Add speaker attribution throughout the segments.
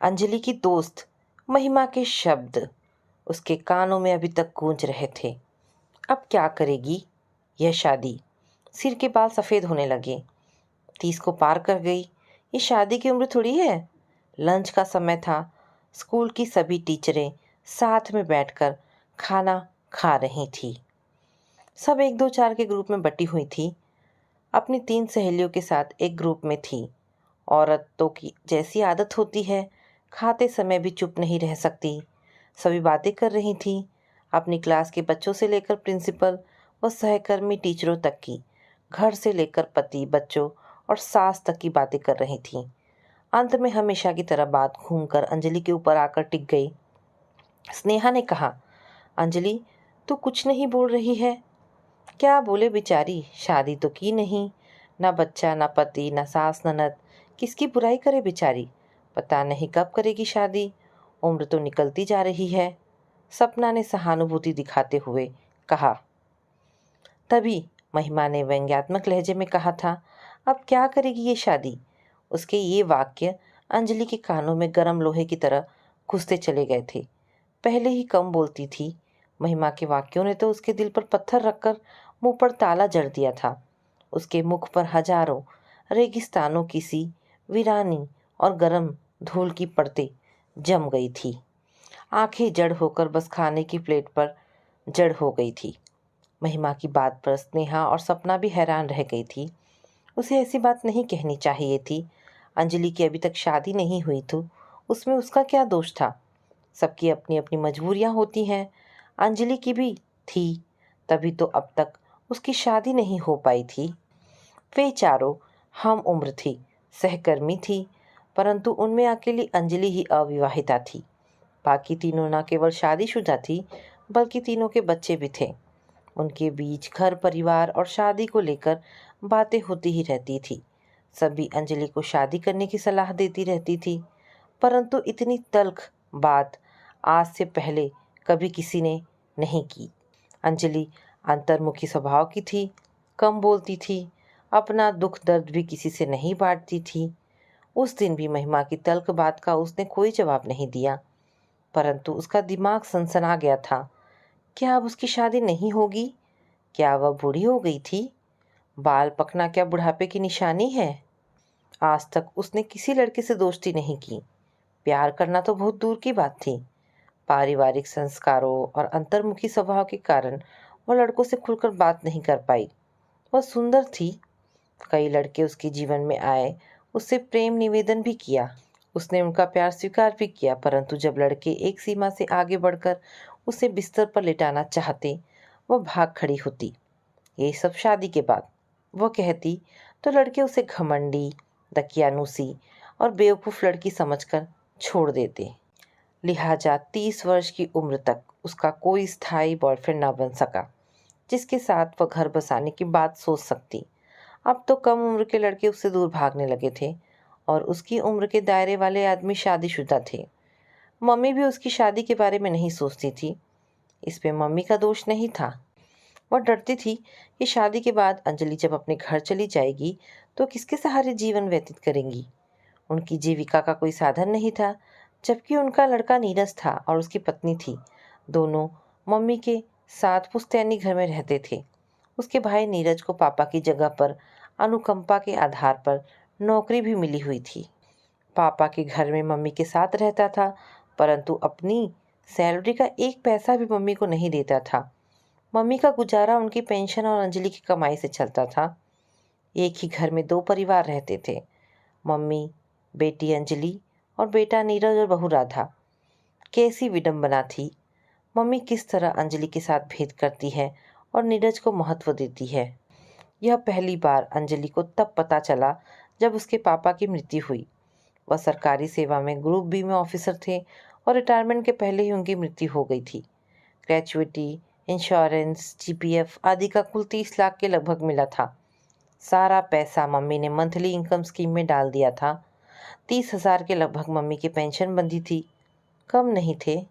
Speaker 1: अंजलि की दोस्त महिमा के शब्द उसके कानों में अभी तक गूंज रहे थे। अब क्या करेगी यह शादी? सिर के बाल सफ़ेद होने लगे। 30 को पार कर गई। ये शादी की उम्र थोड़ी है। लंच का समय था। स्कूल की सभी टीचरें साथ में बैठकर खाना खा रही थी। सब 1-2-4 के ग्रुप में बटी हुई थी। अपनी 3 सहेलियों के साथ एक ग्रुप में थी। औरतों की जैसी आदत होती है, खाते समय भी चुप नहीं रह सकती। सभी बातें कर रही थीं, अपनी क्लास के बच्चों से लेकर प्रिंसिपल व सहकर्मी टीचरों तक की, घर से लेकर पति, बच्चों और सास तक की बातें कर रही थीं। अंत में हमेशा की तरह बात घूमकर अंजलि के ऊपर आकर टिक गई। स्नेहा ने कहा, अंजलि, तू कुछ नहीं बोल रही है? क्या बोले बेचारी, शादी तो की नहीं, ना बच्चा, ना पति, ना सास ननद। किसकी बुराई करे बेचारी, पता नहीं कब करेगी शादी। उम्र तो निकलती जा रही है। सपना ने सहानुभूति दिखाते हुए कहा। तभी महिमा ने व्यंग्यात्मक लहजे में कहा था, अब क्या करेगी ये शादी? उसके ये वाक्य अंजलि के कानों में गर्म लोहे की तरह घुसते चले गए थे। पहले ही कम बोलती थी, महिमा के वाक्यों ने तो उसके दिल पर पत्थर रखकर मुंह पर ताला जड़ दिया था। उसके मुख पर हजारों रेगिस्तानों की सी वीरानी और गर्म धूल की परतें जम गई थी। आंखें जड़ होकर बस खाने की प्लेट पर जड़ हो गई थी। महिमा की बात पर स्नेहा और सपना भी हैरान रह गई थी। उसे ऐसी बात नहीं कहनी चाहिए थी। अंजलि की अभी तक शादी नहीं हुई थी, उसमें उसका क्या दोष था? सबकी अपनी अपनी मजबूरियां होती हैं। अंजलि की भी थी, तभी तो अब तक उसकी शादी नहीं हो पाई थी। वे चारों हम उम्र थी, सहकर्मी थी, परंतु उनमें अकेली अंजलि ही अविवाहिता थी। बाकी तीनों न केवल शादीशुदा थी, बल्कि तीनों के बच्चे भी थे। उनके बीच घर परिवार और शादी को लेकर बातें होती ही रहती थी। सभी अंजलि को शादी करने की सलाह देती रहती थी, परंतु इतनी तल्ख बात आज से पहले कभी किसी ने नहीं की। अंजलि अंतर्मुखी स्वभाव की थी, कम बोलती थी, अपना दुख दर्द भी किसी से नहीं बांटती थी। उस दिन भी महिमा की तल्ख बात का उसने कोई जवाब नहीं दिया, परंतु उसका दिमाग सनसना गया था। क्या अब उसकी शादी नहीं होगी? क्या वह बूढ़ी हो गई थी? बाल पकना क्या बुढ़ापे की निशानी है? आज तक उसने किसी लड़के से दोस्ती नहीं की। प्यार करना तो बहुत दूर की बात थी। पारिवारिक संस्कारों और अंतर्मुखी स्वभाव के कारण वह लड़कों से खुलकर बात नहीं कर पाई। वह सुंदर थी। कई लड़के उसके जीवन में आए, उससे प्रेम निवेदन भी किया। उसने उनका प्यार स्वीकार भी किया, परंतु जब लड़के एक सीमा से आगे बढ़कर उसे बिस्तर पर लिटाना चाहते, वह भाग खड़ी होती। ये सब शादी के बाद। वह कहती तो लड़के उसे घमंडी, दकियानूसी और बेवकूफ़ लड़की समझकर छोड़ देते। लिहाजा 30 वर्ष की उम्र तक उसका कोई स्थायी बॉयफ्रेंड ना बन सका, जिसके साथ वह घर बसाने की बात सोच सकती। अब तो कम उम्र के लड़के उससे दूर भागने लगे थे और उसकी उम्र के दायरे वाले आदमी शादीशुदा थे। मम्मी भी उसकी शादी के बारे में नहीं सोचती थी। इसमें मम्मी का दोष नहीं था। वह डरती थी कि शादी के बाद अंजलि जब अपने घर चली जाएगी तो किसके सहारे जीवन व्यतीत करेंगी। उनकी जीविका का कोई साधन नहीं था, जबकि उनका लड़का नीरज था और उसकी पत्नी थी। दोनों मम्मी के साथ पुश्तैनी घर में रहते थे। उसके भाई नीरज को पापा की जगह पर अनुकंपा के आधार पर नौकरी भी मिली हुई थी। पापा के घर में मम्मी के साथ रहता था, परंतु अपनी सैलरी का एक पैसा भी मम्मी को नहीं देता था। मम्मी का गुजारा उनकी पेंशन और अंजलि की कमाई से चलता था। एक ही घर में 2 परिवार रहते थे, मम्मी, बेटी अंजलि और बेटा नीरज और बहू राधा। कैसी विडंबना थी। मम्मी किस तरह अंजलि के साथ भेद करती है और नीरज को महत्व देती है। यह पहली बार अंजलि को तब पता चला जब उसके पापा की मृत्यु हुई। वह सरकारी सेवा में ग्रुप बी में ऑफिसर थे और रिटायरमेंट के पहले ही उनकी मृत्यु हो गई थी। ग्रेचुइटी, इंश्योरेंस, जीपीएफ आदि का कुल 30 लाख के लगभग मिला था। सारा पैसा मम्मी ने मंथली इनकम स्कीम में डाल दिया था। 30,000 के लगभग मम्मी की पेंशन बंधी थी। कम नहीं थे।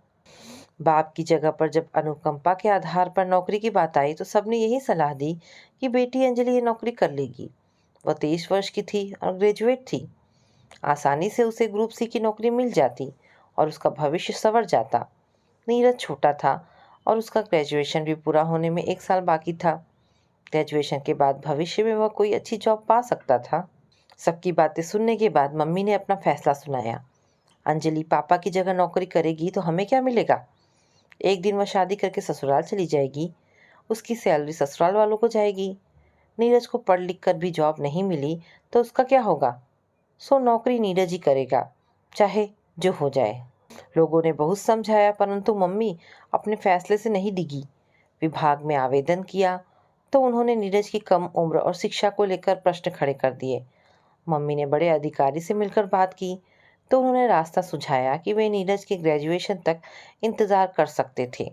Speaker 1: बाप की जगह पर जब अनुकंपा के आधार पर नौकरी की बात आई तो सबने यही सलाह दी कि बेटी अंजलि ये नौकरी कर लेगी। वह 23 वर्ष की थी और ग्रेजुएट थी। आसानी से उसे ग्रुप सी की नौकरी मिल जाती और उसका भविष्य संवर जाता। नीरज छोटा था और उसका ग्रेजुएशन भी पूरा होने में 1 साल बाकी था। ग्रेजुएशन के बाद भविष्य में वह कोई अच्छी जॉब पा सकता था। सबकी बातें सुनने के बाद मम्मी ने अपना फैसला सुनाया। अंजलि पापा की जगह नौकरी करेगी तो हमें क्या मिलेगा? एक दिन वह शादी करके ससुराल चली जाएगी, उसकी सैलरी ससुराल वालों को जाएगी। नीरज को पढ़ लिख कर भी जॉब नहीं मिली तो उसका क्या होगा? सो नौकरी नीरज ही करेगा, चाहे जो हो जाए। लोगों ने बहुत समझाया परंतु मम्मी अपने फैसले से नहीं डिगी। विभाग में आवेदन किया तो उन्होंने नीरज की कम उम्र और शिक्षा को लेकर प्रश्न खड़े कर दिए। मम्मी ने बड़े अधिकारी से मिलकर बात की तो उन्होंने रास्ता सुझाया कि वे नीरज के ग्रेजुएशन तक इंतज़ार कर सकते थे।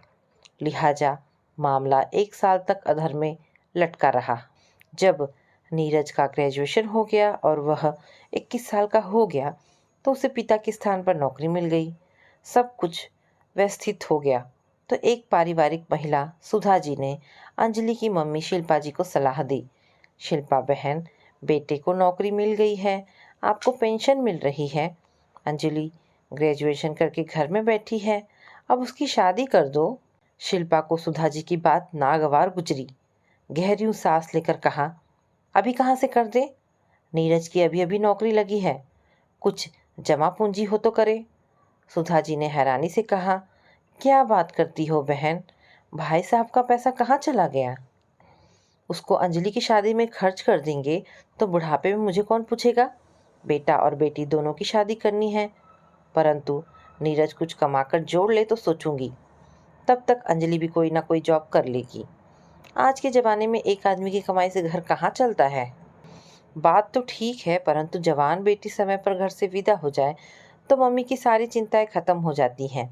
Speaker 1: लिहाजा मामला 1 साल तक अधर में लटका रहा। जब नीरज का ग्रेजुएशन हो गया और वह 21 साल का हो गया तो उसे पिता के स्थान पर नौकरी मिल गई। सब कुछ व्यवस्थित हो गया तो एक पारिवारिक महिला सुधा जी ने अंजलि की मम्मी शिल्पा जी को सलाह दी। शिल्पा बहन, बेटे को नौकरी मिल गई है, आपको पेंशन मिल रही है। अंजलि ग्रेजुएशन करके घर में बैठी है, अब उसकी शादी कर दो। शिल्पा को सुधा जी की बात नागवार गुजरी। गहरी सांस लेकर कहा, अभी कहाँ से कर दे? नीरज की अभी अभी नौकरी लगी है, कुछ जमा पूंजी हो तो करे। सुधा जी ने हैरानी से कहा, क्या बात करती हो बहन, भाई साहब का पैसा कहाँ चला गया? उसको अंजलि की शादी में खर्च कर देंगे तो बुढ़ापे में मुझे कौन पूछेगा? बेटा और बेटी दोनों की शादी करनी है, परंतु नीरज कुछ कमाकर जोड़ ले तो सोचूंगी। तब तक अंजलि भी कोई ना कोई जॉब कर लेगी। आज के ज़माने में एक आदमी की कमाई से घर कहाँ चलता है? बात तो ठीक है परंतु जवान बेटी समय पर घर से विदा हो जाए तो मम्मी की सारी चिंताएं खत्म हो जाती हैं,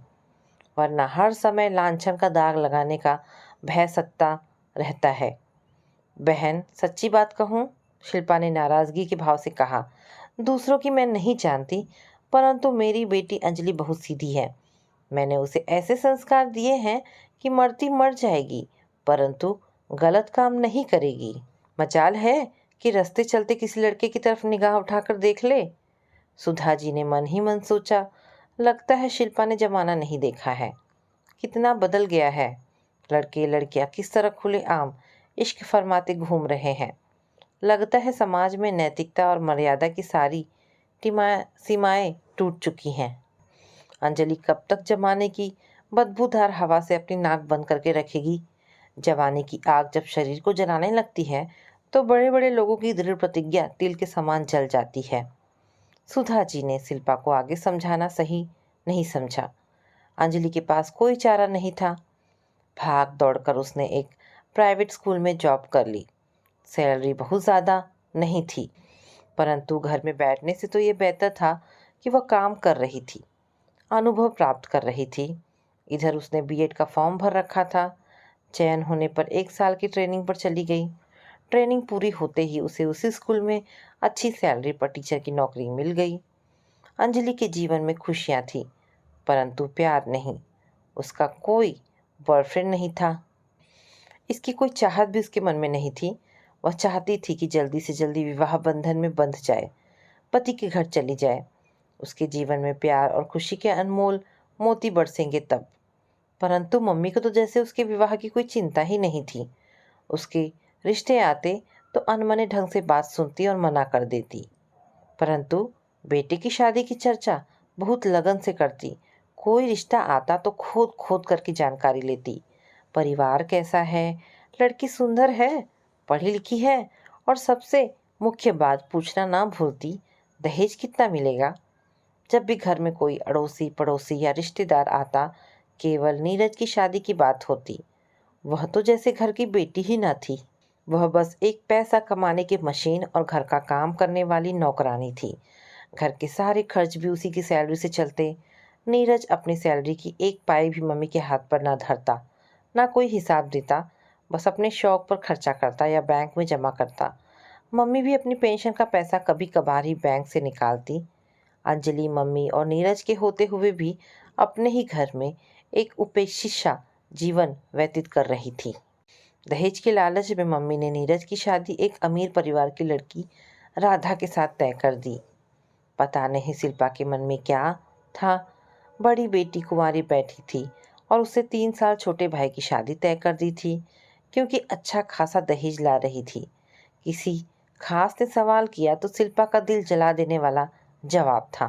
Speaker 1: वरना हर समय लांछन का दाग लगाने का भय सत्ता रहता है। बहन सच्ची बात कहूँ, शिल्पा ने नाराज़गी के भाव से कहा, दूसरों की मैं नहीं जानती परंतु मेरी बेटी अंजलि बहुत सीधी है। मैंने उसे ऐसे संस्कार दिए हैं कि मरती मर जाएगी परंतु गलत काम नहीं करेगी। मजाल है कि रास्ते चलते किसी लड़के की तरफ निगाह उठाकर देख ले। सुधा जी ने मन ही मन सोचा, लगता है शिल्पा ने जमाना नहीं देखा है, कितना बदल गया है। लड़के लड़कियां किस तरह खुलेआम इश्क फरमाते घूम रहे हैं। लगता है समाज में नैतिकता और मर्यादा की सारी सीमाएं टूट चुकी हैं। अंजलि कब तक जमाने की बदबूदार हवा से अपनी नाक बंद करके रखेगी? जवानी की आग जब शरीर को जलाने लगती है तो बड़े बड़े लोगों की दृढ़ प्रतिज्ञा तिल के समान जल जाती है। सुधा जी ने शिल्पा को आगे समझाना सही नहीं समझा। अंजलि के पास कोई चारा नहीं था। भाग दौड़कर उसने एक प्राइवेट स्कूल में जॉब कर ली। सैलरी बहुत ज़्यादा नहीं थी परंतु घर में बैठने से तो ये बेहतर था कि वह काम कर रही थी, अनुभव प्राप्त कर रही थी। इधर उसने बीएड का फॉर्म भर रखा था। चयन होने पर 1 साल की ट्रेनिंग पर चली गई। ट्रेनिंग पूरी होते ही उसे उसी स्कूल में अच्छी सैलरी पर टीचर की नौकरी मिल गई। अंजलि के जीवन में खुशियाँ थी परंतु प्यार नहीं। उसका कोई बॉयफ्रेंड नहीं था। इसकी कोई चाहत भी उसके मन में नहीं थी। वह चाहती थी कि जल्दी से जल्दी विवाह बंधन में बंध जाए, पति के घर चली जाए। उसके जीवन में प्यार और खुशी के अनमोल मोती बरसेंगे तब। परंतु मम्मी को तो जैसे उसके विवाह की कोई चिंता ही नहीं थी। उसके रिश्ते आते तो अनमने ढंग से बात सुनती और मना कर देती, परंतु बेटे की शादी की चर्चा बहुत लगन से करती। कोई रिश्ता आता तो खोद खोद करके जानकारी लेती। परिवार कैसा है, लड़की सुंदर है, पढ़ी लिखी है और सबसे मुख्य बात पूछना ना भूलती, दहेज कितना मिलेगा। जब भी घर में कोई अड़ोसी पड़ोसी या रिश्तेदार आता केवल नीरज की शादी की बात होती। वह तो जैसे घर की बेटी ही न थी। वह बस एक पैसा कमाने की मशीन और घर का काम करने वाली नौकरानी थी। घर के सारे खर्च भी उसी की सैलरी से चलते। नीरज अपनी सैलरी की एक पाई भी मम्मी के हाथ पर ना धरता, ना कोई हिसाब देता, बस अपने शौक पर खर्चा करता या बैंक में जमा करता। मम्मी भी अपनी पेंशन का पैसा कभी कभार ही बैंक से निकालती। अंजलि मम्मी और नीरज के होते हुए भी अपने ही घर में एक उपेक्षित सा जीवन व्यतीत कर रही थी। दहेज के लालच में मम्मी ने नीरज की शादी एक अमीर परिवार की लड़की राधा के साथ तय कर दी। पता नहीं शिल्पा के मन में क्या था। बड़ी बेटी कुंवारी बैठी थी और उससे 3 साल छोटे भाई की शादी तय कर दी थी, क्योंकि अच्छा खासा दहेज ला रही थी। किसी खास ने सवाल किया तो शिल्पा का दिल जला देने वाला जवाब था।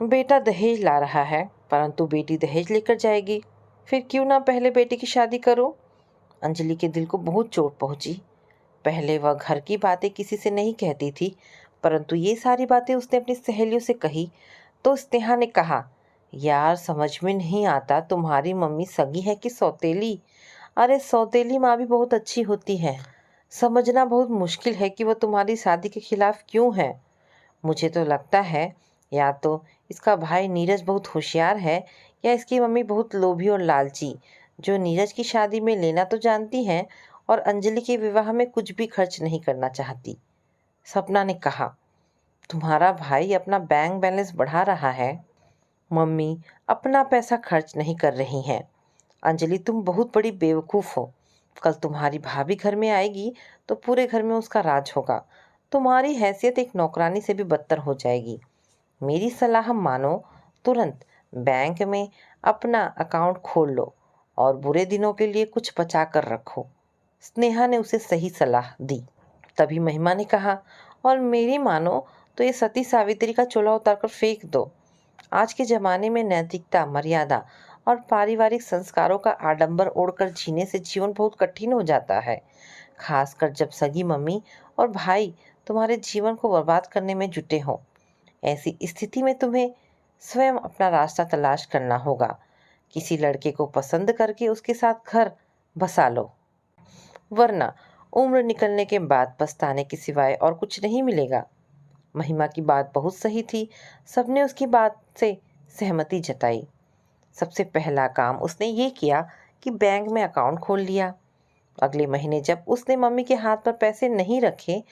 Speaker 1: बेटा दहेज ला रहा है, परंतु बेटी दहेज लेकर जाएगी। फिर क्यों ना पहले बेटी की शादी करो। अंजलि के दिल को बहुत चोट पहुंची। पहले वह घर की बातें किसी से नहीं कहती थी, परंतु ये सारी बातें उसने अपनी सहेलियों से कही तो स्नेहा ने कहा, यार समझ में नहीं आता, तुम्हारी मम्मी सगी है कि सौतेली। अरे सौतेली माँ भी बहुत अच्छी होती है। समझना बहुत मुश्किल है कि वह तुम्हारी शादी के खिलाफ क्यों है। मुझे तो लगता है या तो इसका भाई नीरज बहुत होशियार है, या इसकी मम्मी बहुत लोभी और लालची, जो नीरज की शादी में लेना तो जानती हैं और अंजलि के विवाह में कुछ भी खर्च नहीं करना चाहती। सपना ने कहा, तुम्हारा भाई अपना बैंक बैलेंस बढ़ा रहा है। मम्मी अपना पैसा खर्च नहीं कर रही हैं। अंजलि तुम बहुत बड़ी बेवकूफ़ हो। कल तुम्हारी भाभी घर में आएगी तो पूरे घर में उसका राज होगा। तुम्हारी हैसियत एक नौकरानी से भी बदतर हो जाएगी। मेरी सलाह मानो, तुरंत बैंक में अपना अकाउंट खोल लो और बुरे दिनों के लिए कुछ बचा कर रखो। स्नेहा ने उसे सही सलाह दी। तभी महिमा ने कहा, और मेरी मानो तो ये सती सावित्री का चोला उतार कर फेंक दो। आज के ज़माने में नैतिकता, मर्यादा और पारिवारिक संस्कारों का आडंबर ओढ़कर जीने से जीवन बहुत कठिन हो जाता है, खासकर जब सगी मम्मी और भाई तुम्हारे जीवन को बर्बाद करने में जुटे हों। ऐसी स्थिति में तुम्हें स्वयं अपना रास्ता तलाश करना होगा। किसी लड़के को पसंद करके उसके साथ घर बसा लो, वरना उम्र निकलने के बाद पछताने के सिवाय और कुछ नहीं मिलेगा। महिमा की बात बहुत सही थी। सबने उसकी बात से सहमति जताई। सबसे पहला काम उसने ये किया कि बैंक में अकाउंट खोल लिया। अगले महीने जब उसने मम्मी के हाथ पर पैसे नहीं रखे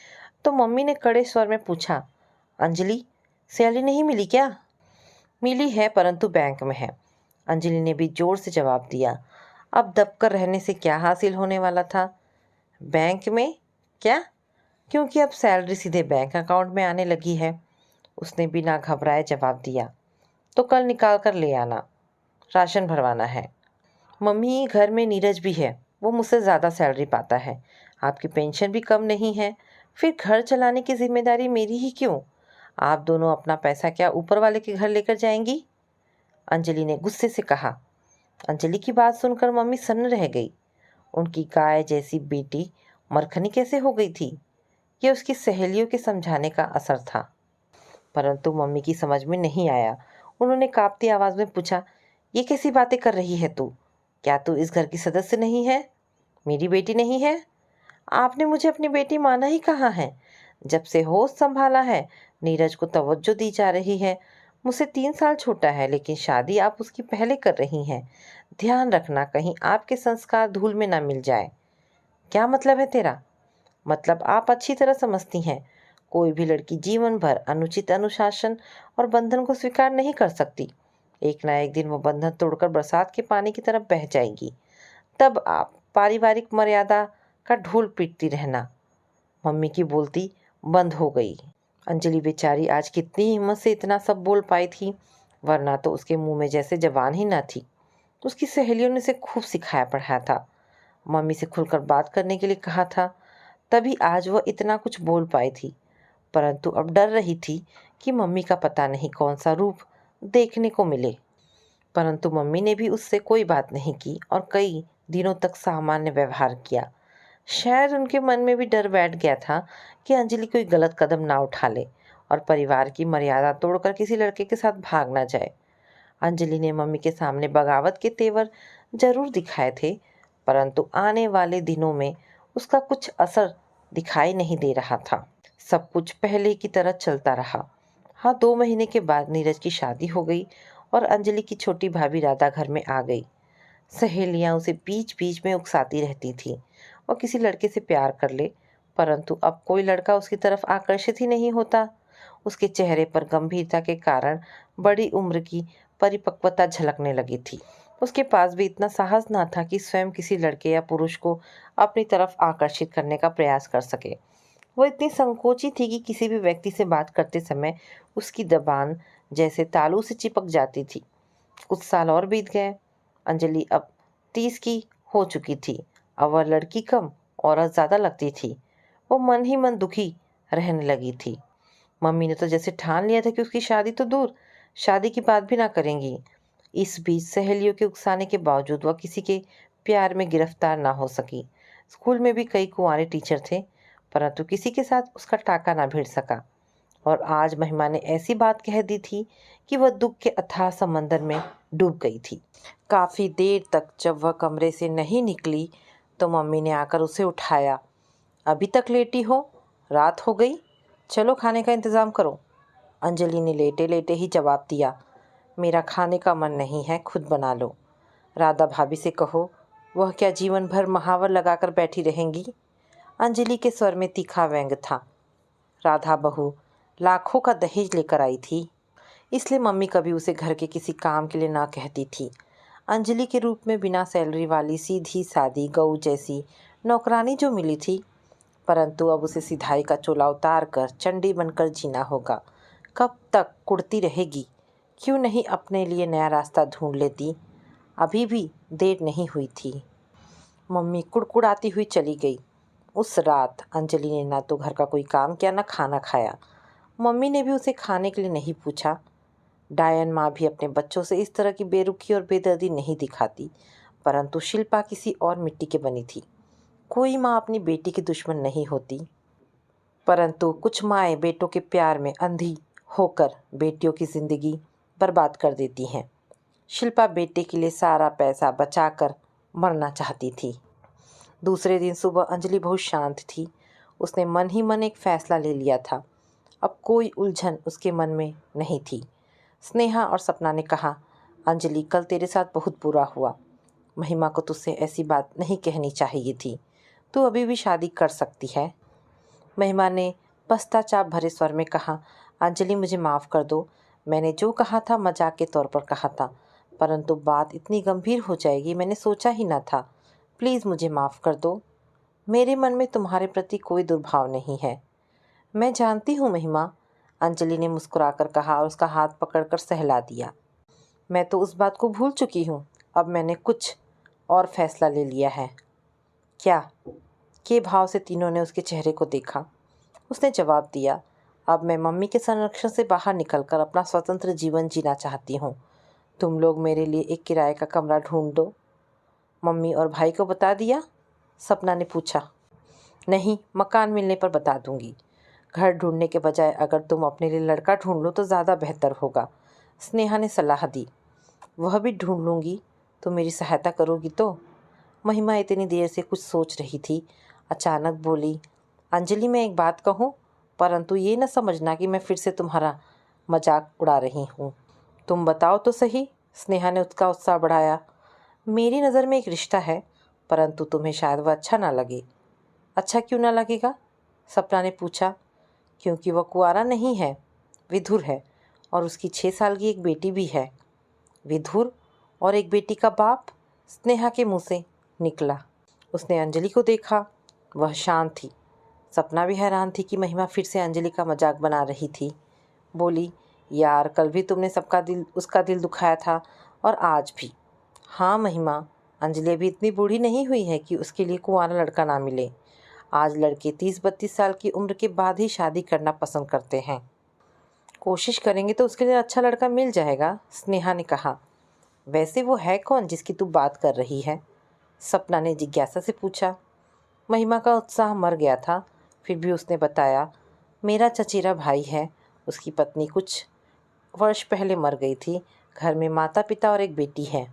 Speaker 1: तो मम्मी ने कड़े स्वर में पूछा, अंजलि सैलरी नहीं मिली क्या? मिली है, परंतु बैंक में है। अंजलि ने भी जोर से जवाब दिया। अब दबकर रहने से क्या हासिल होने वाला था। बैंक में क्या? क्योंकि अब सैलरी सीधे बैंक अकाउंट में आने लगी है। उसने बिना घबराए जवाब दिया, तो कल निकाल कर ले आना, राशन भरवाना है। मम्मी घर में नीरज भी है, वो मुझसे ज़्यादा सैलरी पाता है। आपकी पेंशन भी कम नहीं है, फिर घर चलाने की जिम्मेदारी मेरी ही क्यों? आप दोनों अपना पैसा क्या ऊपर वाले के घर लेकर जाएंगी? अंजलि ने गुस्से से कहा। अंजलि की बात सुनकर मम्मी सन्न रह गई। उनकी गाय जैसी बेटी मरखनी कैसे हो गई थी? ये उसकी सहेलियों के समझाने का असर था, परंतु मम्मी की समझ में नहीं आया। उन्होंने कांपती आवाज़ में पूछा, ये कैसी बातें कर रही है तू? क्या तू इस घर की सदस्य नहीं है? मेरी बेटी नहीं है? आपने मुझे अपनी बेटी माना ही कहाँ है? जब से होश संभाला है नीरज को तवज्जो दी जा रही है। मुझसे 3 साल छोटा है, लेकिन शादी आप उसकी पहले कर रही हैं। ध्यान रखना कहीं आपके संस्कार धूल में ना मिल जाए। क्या मतलब है तेरा? मतलब आप अच्छी तरह समझती हैं, कोई भी लड़की जीवन भर अनुचित अनुशासन और बंधन को स्वीकार नहीं कर सकती। एक ना एक दिन वो बंधन तोड़कर बरसात के पानी की तरफ बह जाएगी। तब आप पारिवारिक मर्यादा का ढोल पीटती रहना। मम्मी की बोलती बंद हो गई। अंजलि बेचारी आज कितनी हिम्मत से इतना सब बोल पाई थी, वरना तो उसके मुंह में जैसे जबान ही ना थी। उसकी सहेलियों ने उसे खूब सिखाया पढ़ाया था, मम्मी से खुलकर बात करने के लिए कहा था, तभी आज वह इतना कुछ बोल पाई थी। परंतु अब डर रही थी कि मम्मी का पता नहीं कौन सा रूप देखने को मिले। परंतु मम्मी ने भी उससे कोई बात नहीं की और कई दिनों तक सामान्य व्यवहार किया। शायद उनके मन में भी डर बैठ गया था कि अंजलि कोई गलत कदम ना उठा ले और परिवार की मर्यादा तोड़कर किसी लड़के के साथ भाग ना जाए। अंजलि ने मम्मी के सामने बगावत के तेवर जरूर दिखाए थे, परंतु आने वाले दिनों में उसका कुछ असर दिखाई नहीं दे रहा था। सब कुछ पहले की तरह चलता रहा। हाँ, 2 महीने के बाद नीरज की शादी हो गई और अंजलि की छोटी भाभी राधा घर में आ गई। सहेलियां उसे बीच बीच में उकसाती रहती थी और किसी लड़के से प्यार कर ले, परंतु अब कोई लड़का उसकी तरफ आकर्षित ही नहीं होता। उसके चेहरे पर गंभीरता के कारण बड़ी उम्र की परिपक्वता झलकने लगी थी। उसके पास भी इतना साहस ना था कि स्वयं किसी लड़के या पुरुष को अपनी तरफ आकर्षित करने का प्रयास कर सके। वो इतनी संकोची थी कि किसी भी व्यक्ति से बात करते समय उसकी जबान जैसे तालू से चिपक जाती थी। कुछ साल और बीत गए। अंजलि अब 30 की हो चुकी थी। अब वह लड़की कम, औरत ज़्यादा लगती थी। वो मन ही मन दुखी रहने लगी थी। मम्मी ने तो जैसे ठान लिया था कि उसकी शादी तो दूर, शादी की बात भी ना करेंगी। इस बीच सहेलियों के उकसाने के बावजूद वह किसी के प्यार में गिरफ्तार ना हो सकी। स्कूल में भी कई कुंवारे टीचर थे, परंतु किसी के साथ उसका टाका ना भिड़ सका। और आज महिमा ने ऐसी बात कह दी थी कि वह दुख के अथाह समंदर में डूब गई थी। काफ़ी देर तक जब वह कमरे से नहीं निकली तो मम्मी ने आकर उसे उठाया। अभी तक लेटी हो? रात हो गई, चलो खाने का इंतज़ाम करो। अंजलि ने लेटे लेटे ही जवाब दिया, मेरा खाने का मन नहीं है, खुद बना लो। राधा भाभी से कहो, वह क्या जीवन भर महावर लगाकर बैठी रहेंगी? अंजलि के स्वर में तीखा व्यंग था। राधा बहू लाखों का दहेज लेकर आई थी, इसलिए मम्मी कभी उसे घर के किसी काम के लिए ना कहती थी। अंजलि के रूप में बिना सैलरी वाली सीधी सादी गऊ जैसी नौकरानी जो मिली थी, परंतु अब उसे सिधाई का चोला उतार कर चंडी बनकर जीना होगा। कब तक कुड़ती रहेगी? क्यों नहीं अपने लिए नया रास्ता ढूंढ लेती? अभी भी देर नहीं हुई थी। मम्मी कुड़कुड़ाती हुई चली गई। उस रात अंजलि ने ना तो घर का कोई काम किया, ना खाना खाया। मम्मी ने भी उसे खाने के लिए नहीं पूछा। डायन माँ भी अपने बच्चों से इस तरह की बेरुखी और बेदर्दी नहीं दिखाती, परंतु शिल्पा किसी और मिट्टी की बनी थी। कोई माँ अपनी बेटी की दुश्मन नहीं होती, परंतु कुछ माएँ बेटों के प्यार में अंधी होकर बेटियों की ज़िंदगी बर्बाद कर देती हैं। शिल्पा बेटे के लिए सारा पैसा बचाकर मरना चाहती थी। दूसरे दिन सुबह अंजलि बहुत शांत थी। उसने मन ही मन एक फैसला ले लिया था। अब कोई उलझन उसके मन में नहीं थी। स्नेहा और सपना ने कहा, अंजलि कल तेरे साथ बहुत बुरा हुआ। महिमा को तुझसे ऐसी बात नहीं कहनी चाहिए थी। तू अभी भी शादी कर सकती है। महिमा ने पश्चाताप भरे स्वर में कहा, अंजलि मुझे माफ़ कर दो। मैंने जो कहा था मजाक के तौर पर कहा था, परंतु बात इतनी गंभीर हो जाएगी मैंने सोचा ही ना था। प्लीज़ मुझे माफ़ कर दो। मेरे मन में तुम्हारे प्रति कोई दुर्भाव नहीं है। मैं जानती हूँ महिमा, अंजलि ने मुस्कुराकर कहा और उसका हाथ पकड़कर सहला दिया। मैं तो उस बात को भूल चुकी हूँ। अब मैंने कुछ और फैसला ले लिया है। क्या? के भाव से तीनों ने उसके चेहरे को देखा। उसने जवाब दिया, अब मैं मम्मी के संरक्षण से बाहर निकलकर अपना स्वतंत्र जीवन जीना चाहती हूँ। तुम लोग मेरे लिए एक किराए का कमरा ढूंढ दो। मम्मी और भाई को बता दिया? सपना ने पूछा। नहीं, मकान मिलने पर बता दूंगी। घर ढूंढने के बजाय अगर तुम अपने लिए लड़का ढूंढ लो तो ज़्यादा बेहतर होगा, स्नेहा ने सलाह दी। वह भी ढूंढ लूँगी, तुम मेरी सहायता करोगी तो? महिमा इतनी देर से कुछ सोच रही थी, अचानक बोली, अंजलि मैं एक बात कहूँ, परंतु ये न समझना कि मैं फिर से तुम्हारा मजाक उड़ा रही हूँ। तुम बताओ तो सही, स्नेहा ने उसका उत्साह बढ़ाया। मेरी नज़र में एक रिश्ता है, परंतु तुम्हें शायद वह अच्छा ना लगे। अच्छा क्यों ना लगेगा? सपना ने पूछा। क्योंकि वह कुंवारा नहीं है, विधुर है, और उसकी 6 साल की एक बेटी भी है। विधुर और एक बेटी का बाप? स्नेहा के मुंह से निकला। उसने अंजलि को देखा, वह शांत थी। सपना भी हैरान थी कि महिमा फिर से अंजलि का मजाक बना रही थी। बोली, यार कल भी तुमने उसका दिल दुखाया था और आज भी। हाँ महिमा, अंजलि भी इतनी बूढ़ी नहीं हुई है कि उसके लिए कुंवारा लड़का ना मिले। आज लड़के 30-32 साल की उम्र के बाद ही शादी करना पसंद करते हैं। कोशिश करेंगे तो उसके लिए अच्छा लड़का मिल जाएगा, स्नेहा ने कहा। वैसे वो है कौन जिसकी तू बात कर रही है? सपना ने जिज्ञासा से पूछा। महिमा का उत्साह मर गया था, फिर भी उसने बताया, मेरा चचेरा भाई है। उसकी पत्नी कुछ वर्ष पहले मर गई थी। घर में माता पिता और एक बेटी है।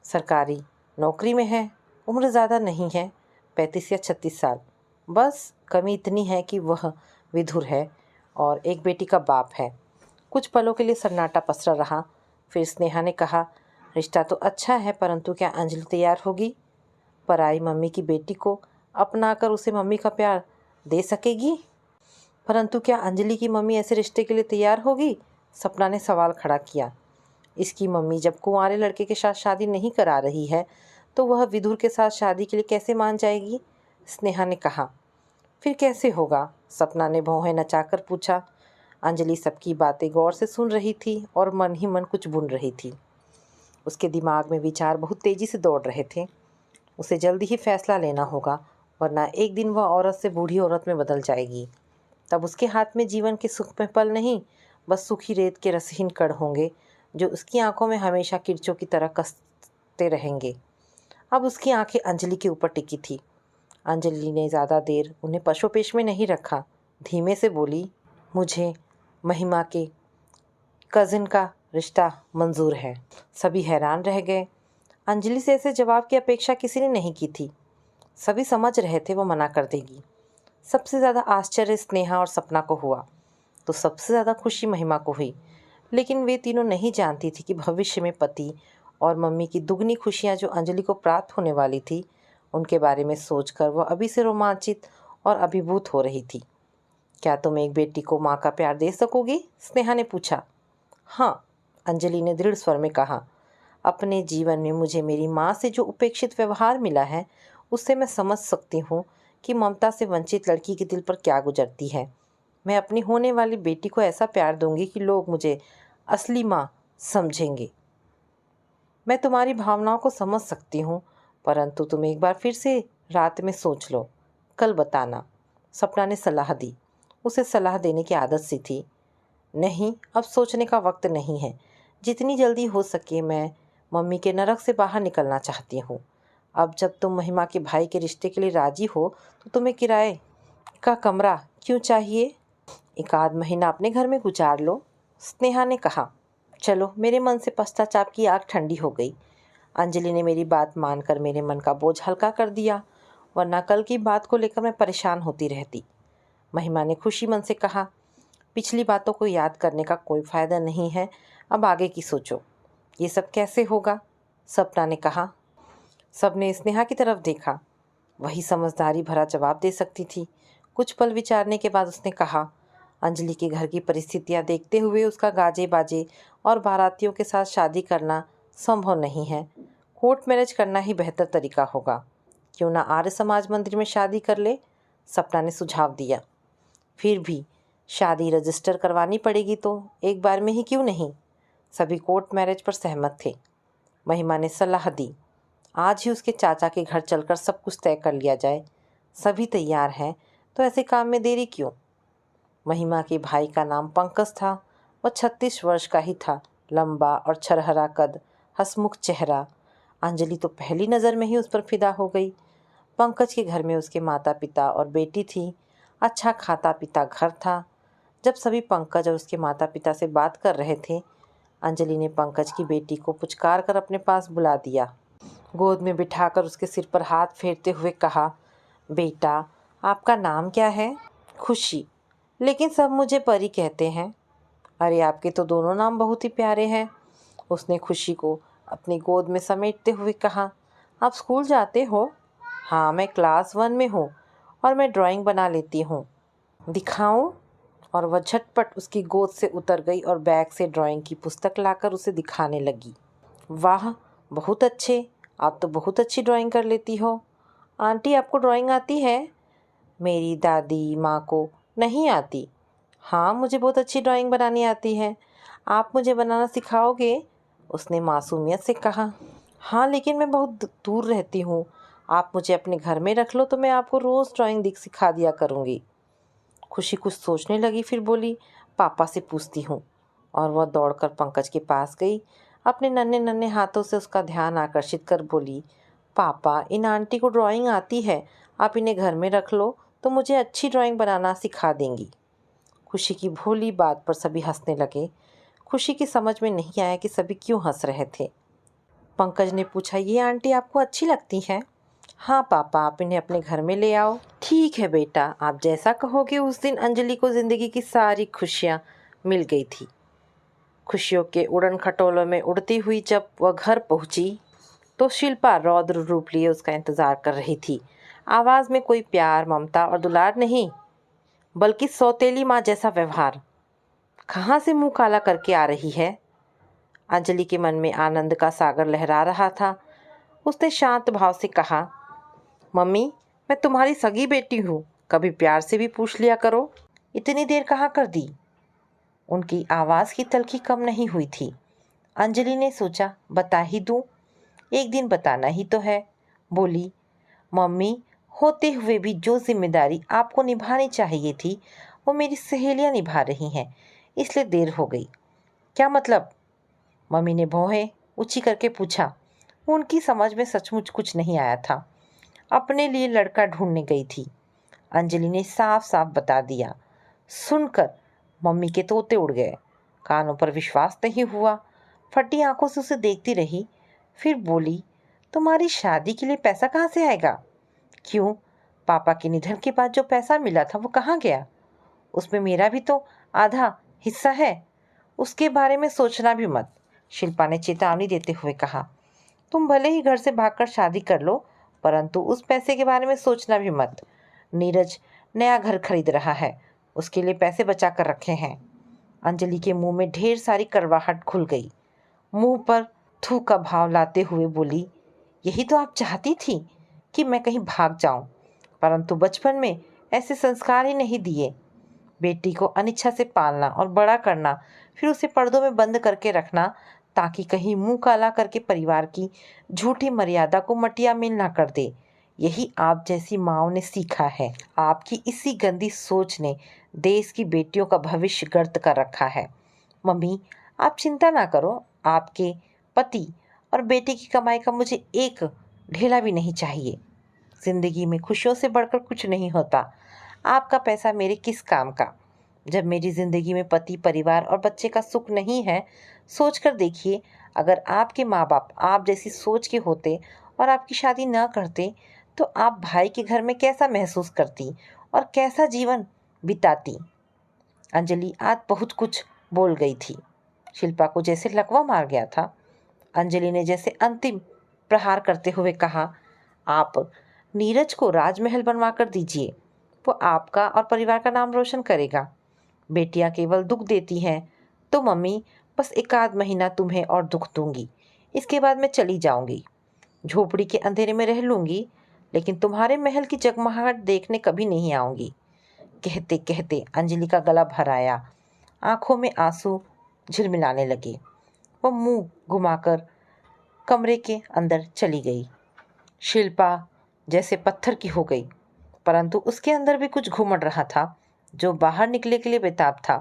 Speaker 1: सरकारी नौकरी में है। उम्र ज़्यादा नहीं है, 35 या 36 साल। बस कमी इतनी है कि वह विधुर है और एक बेटी का बाप है। कुछ पलों के लिए सन्नाटा पसरा रहा। फिर स्नेहा ने कहा, रिश्ता तो अच्छा है, परंतु क्या अंजलि तैयार होगी? पराई मम्मी की बेटी को अपनाकर उसे मम्मी का प्यार दे सकेगी? परंतु क्या अंजलि की मम्मी ऐसे रिश्ते के लिए तैयार होगी? सपना ने सवाल खड़ा किया। इसकी मम्मी जब कुंवारे लड़के के साथ शादी नहीं करा रही है तो वह विधुर के साथ शादी के लिए कैसे मान जाएगी? स्नेहा ने कहा। फिर कैसे होगा? सपना ने भौहें नचाकर पूछा। अंजलि सबकी बातें गौर से सुन रही थी और मन ही मन कुछ बुन रही थी। उसके दिमाग में विचार बहुत तेजी से दौड़ रहे थे। उसे जल्दी ही फैसला लेना होगा, वरना एक दिन वह औरत से बूढ़ी औरत में बदल जाएगी। तब उसके हाथ में जीवन के सुख में पल नहीं, बस सूखी रेत के रसहीन कण होंगे जो उसकी आंखों में हमेशा किरचों की तरह कसते रहेंगे। अब उसकी आंखें अंजलि के ऊपर टिकी थी। अंजलि ने ज़्यादा देर उन्हें पशोपेश में नहीं रखा। धीमे से बोली, मुझे महिमा के कज़िन का रिश्ता मंजूर है। सभी हैरान रह गए। अंजलि से ऐसे जवाब की अपेक्षा किसी ने नहीं की थी। सभी समझ रहे थे वो मना कर देगी। सबसे ज़्यादा आश्चर्य स्नेहा और सपना को हुआ, तो सबसे ज़्यादा खुशी महिमा को हुई। लेकिन वे तीनों नहीं जानती थी कि भविष्य में पति और मम्मी की दुगनी खुशियाँ जो अंजलि को प्राप्त होने वाली थी, उनके बारे में सोचकर वह अभी से रोमांचित और अभिभूत हो रही थी। क्या तुम एक बेटी को माँ का प्यार दे सकोगी? स्नेहा ने पूछा। हाँ, अंजलि ने दृढ़ स्वर में कहा। अपने जीवन में मुझे मेरी माँ से जो उपेक्षित व्यवहार मिला है, उससे मैं समझ सकती हूँ कि ममता से वंचित लड़की के दिल पर क्या गुजरती है। मैं अपनी होने वाली बेटी को ऐसा प्यार दूंगी कि लोग मुझे असली माँ समझेंगे। मैं तुम्हारी भावनाओं को समझ सकती हूँ, परंतु तुम एक बार फिर से रात में सोच लो, कल बताना। सपना ने सलाह दी। उसे सलाह देने की आदत सी थी। नहीं, अब सोचने का वक्त नहीं है। जितनी जल्दी हो सके मैं मम्मी के नरक से बाहर निकलना चाहती हूँ। अब जब तुम महिमा के भाई के रिश्ते के लिए राजी हो, तो तुम्हें किराए का कमरा क्यों चाहिए? एक आध महीना अपने घर में गुजार लो। स्नेहा ने कहा। चलो, मेरे मन से पश्चाताप की आग ठंडी हो गई। अंजलि ने मेरी बात मानकर मेरे मन का बोझ हल्का कर दिया, वरना कल की बात को लेकर मैं परेशान होती रहती। महिमा ने खुशी मन से कहा। पिछली बातों को याद करने का कोई फ़ायदा नहीं है, अब आगे की सोचो। ये सब कैसे होगा? सपना ने कहा। सबने स्नेहा की तरफ देखा। वही समझदारी भरा जवाब दे सकती थी। कुछ पल विचारने के बाद उसने कहा, अंजलि के घर की परिस्थितियां देखते हुए उसका गाजे बाजे और बारातियों के साथ शादी करना संभव नहीं है। कोर्ट मैरिज करना ही बेहतर तरीका होगा। क्यों ना आर्य समाज मंदिर में शादी कर ले? सपना ने सुझाव दिया। फिर भी शादी रजिस्टर करवानी पड़ेगी, तो एक बार में ही क्यों नहीं? सभी कोर्ट मैरिज पर सहमत थे। महिमा ने सलाह दी, आज ही उसके चाचा के घर चलकर सब कुछ तय कर लिया जाए। सभी तैयार हैं, तो ऐसे काम में देरी क्यों? महिमा के भाई का नाम पंकज था। वह 36 वर्ष का ही था। लंबा और छरहरा कद, हंसमुख चेहरा। अंजलि तो पहली नज़र में ही उस पर फिदा हो गई। पंकज के घर में उसके माता पिता और बेटी थी। अच्छा खाता पीता घर था। जब सभी पंकज और उसके माता पिता से बात कर रहे थे, अंजलि ने पंकज की बेटी को पुचकार कर अपने पास बुला दिया। गोद में बिठाकर उसके सिर पर हाथ फेरते हुए कहा, बेटा, आपका नाम क्या है? खुशी, लेकिन सब मुझे परी कहते हैं। अरे, आपके तो दोनों नाम बहुत ही प्यारे हैं। उसने खुशी को अपनी गोद में समेटते हुए कहा। आप स्कूल जाते हो? हाँ, मैं क्लास 1 में हूँ और मैं ड्राइंग बना लेती हूँ। दिखाऊं? और वह झटपट उसकी गोद से उतर गई और बैग से ड्राइंग की पुस्तक लाकर उसे दिखाने लगी। वाह, बहुत अच्छे, आप तो बहुत अच्छी ड्राइंग कर लेती हो। आंटी, आपको ड्राइंग आती है? मेरी दादी माँ को नहीं आती। हाँ, मुझे बहुत अच्छी ड्राइंग बनानी आती है। आप मुझे बनाना सिखाओगे? उसने मासूमियत से कहा। हाँ, लेकिन मैं बहुत दूर रहती हूँ। आप मुझे अपने घर में रख लो तो मैं आपको रोज़ ड्राइंग सिखा दिया करूँगी। खुशी कुछ सोचने लगी, फिर बोली, पापा से पूछती हूँ। और वह दौड़कर पंकज के पास गई। अपने नन्हे नन्हे हाथों से उसका ध्यान आकर्षित कर बोली, पापा, इन आंटी को ड्राइंग आती है। आप इन्हें घर में रख लो तो मुझे अच्छी ड्राइंग बनाना सिखा देंगी। खुशी की भोली बात पर सभी हंसने लगे। खुशी की समझ में नहीं आया कि सभी क्यों हंस रहे थे। पंकज ने पूछा, ये आंटी आपको अच्छी लगती है? हाँ पापा, आप इन्हें अपने घर में ले आओ। ठीक है बेटा, आप जैसा कहोगे। उस दिन अंजलि को ज़िंदगी की सारी खुशियाँ मिल गई थी। खुशियों के उड़न खटोलों में उड़ती हुई जब वह घर पहुंची, तो शिल्पा रौद्र रूप लिए उसका इंतज़ार कर रही थी। आवाज़ में कोई प्यार, ममता और दुलार नहीं, बल्कि सौतेली माँ जैसा व्यवहार। कहाँ से मुंह काला करके आ रही है? अंजलि के मन में आनंद का सागर लहरा रहा था। उसने शांत भाव से कहा, मम्मी, मैं तुम्हारी सगी बेटी हूँ। कभी प्यार से भी पूछ लिया करो, इतनी देर कहाँ कर दी। उनकी आवाज़ की तलखी कम नहीं हुई थी। अंजलि ने सोचा बता ही दूँ, एक दिन बताना ही तो है। बोली, मम्मी, होते हुए भी जो जिम्मेदारी आपको निभानी चाहिए थी वो मेरी सहेलियां निभा रही हैं, इसलिए देर हो गई। क्या मतलब? मम्मी ने भौहें ऊंची करके पूछा। उनकी समझ में सचमुच कुछ नहीं आया था। अपने लिए लड़का ढूंढने गई थी, अंजलि ने साफ साफ बता दिया। सुनकर मम्मी के तोते उड़ गए। कानों पर विश्वास नहीं हुआ। फटी आंखों से उसे देखती रही, फिर बोली, तुम्हारी शादी के लिए पैसा कहाँ से आएगा? क्यों, पापा के निधन के बाद जो पैसा मिला था वो कहाँ गया? उसमें मेरा भी तो आधा हिस्सा है। उसके बारे में सोचना भी मत, शिल्पा ने चेतावनी देते हुए कहा। तुम भले ही घर से भागकर शादी कर लो, परंतु उस पैसे के बारे में सोचना भी मत। नीरज नया घर खरीद रहा है, उसके लिए पैसे बचा कर रखे हैं। अंजलि के मुंह में ढेर सारी कड़वाहट खुल गई। मुंह पर थू का भाव लाते हुए बोली, यही तो आप चाहती थी कि मैं कहीं भाग जाऊं, परंतु बचपन में ऐसे संस्कार ही नहीं दिए। बेटी को अनिच्छा से पालना और बड़ा करना, फिर उसे पर्दों में बंद करके रखना ताकि कहीं मुंह काला करके परिवार की झूठी मर्यादा को मटिया मेल ना कर दे, यही आप जैसी माँओं ने सीखा है। आपकी इसी गंदी सोच ने देश की बेटियों का भविष्य गर्त कर रखा है। मम्मी, आप चिंता ना करो, आपके पति और बेटे की कमाई का मुझे एक ढेला भी नहीं चाहिए। जिंदगी में खुशियों से बढ़कर कुछ नहीं होता। आपका पैसा मेरे किस काम का, जब मेरी जिंदगी में पति, परिवार और बच्चे का सुख नहीं है। सोच कर देखिए, अगर आपके माँ बाप आप जैसी सोच के होते और आपकी शादी न करते तो आप भाई के घर में कैसा महसूस करती और कैसा जीवन बिताती। अंजलि आज बहुत कुछ बोल गई थी। शिल्पा को जैसे लकवा मार गया था। अंजलि ने जैसे अंतिम प्रहार करते हुए कहा, आप नीरज को राजमहल बनवा कर दीजिए, वो आपका और परिवार का नाम रोशन करेगा। बेटियां केवल दुख देती हैं, तो मम्मी बस एक आध महीना तुम्हें और दुख दूंगी, इसके बाद मैं चली जाऊंगी। झोपड़ी के अंधेरे में रह लूंगी, लेकिन तुम्हारे महल की जगमगाहट देखने कभी नहीं आऊंगी। कहते कहते अंजलि का गला भर आया, आंखों में आंसू झिलमिलाने लगे। वह मुंह घुमाकर कमरे के अंदर चली गई। शिल्पा जैसे पत्थर की हो गई, परंतु उसके अंदर भी कुछ घुमड़ रहा था जो बाहर निकले के लिए बेताब था।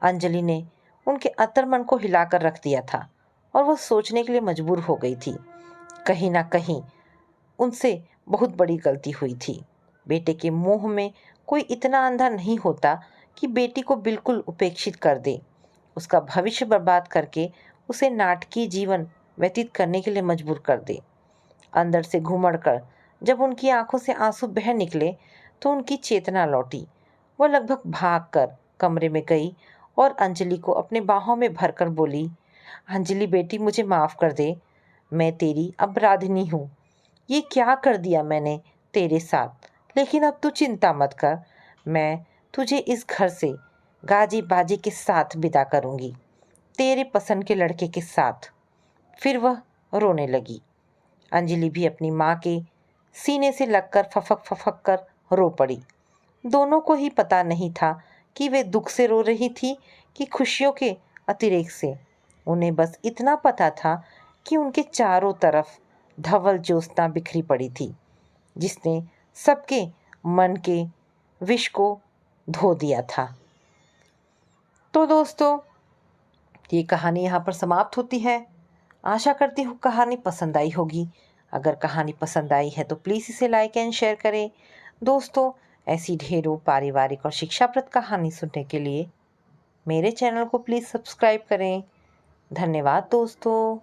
Speaker 1: अंजलि ने उनके अंतर्मन को हिलाकर रख दिया था और वो सोचने के लिए मजबूर हो गई थी, कहीं ना कहीं उनसे बहुत बड़ी गलती हुई थी। बेटे के मोह में कोई इतना अंधा नहीं होता कि बेटी को बिल्कुल उपेक्षित कर दे, उसका भविष्य बर्बाद करके उसे नाटकीय जीवन व्यतीत करने के लिए मजबूर कर दे। अंदर से घुमड़ कर जब उनकी आंखों से आंसू बह निकले तो उनकी चेतना लौटी। वह लगभग भागकर कमरे में गई और अंजलि को अपने बाहों में भरकर बोली, अंजलि बेटी, मुझे माफ़ कर दे, मैं तेरी अपराधिनी हूँ। ये क्या कर दिया मैंने तेरे साथ, लेकिन अब तू चिंता मत कर, मैं तुझे इस घर से गाजी बाजी के साथ विदा करूँगी, तेरे पसंद के लड़के के साथ। फिर वह रोने लगी। अंजलि भी अपनी माँ के सीने से लगकर फफक फफक कर रो पड़ी। दोनों को ही पता नहीं था कि वे दुख से रो रही थी कि खुशियों के अतिरेक से। उन्हें बस इतना पता था कि उनके चारों तरफ धवल ज्योत्सना बिखरी पड़ी थी, जिसने सबके मन के विष को धो दिया था। तो दोस्तों, ये कहानी यहाँ पर समाप्त होती है। आशा करती हूँ कहानी पसंद आई होगी। अगर कहानी पसंद आई है तो प्लीज़ इसे लाइक एंड शेयर करें। दोस्तों, ऐसी ढेरों पारिवारिक और शिक्षाप्रद कहानी सुनने के लिए मेरे चैनल को प्लीज़ सब्सक्राइब करें। धन्यवाद दोस्तों।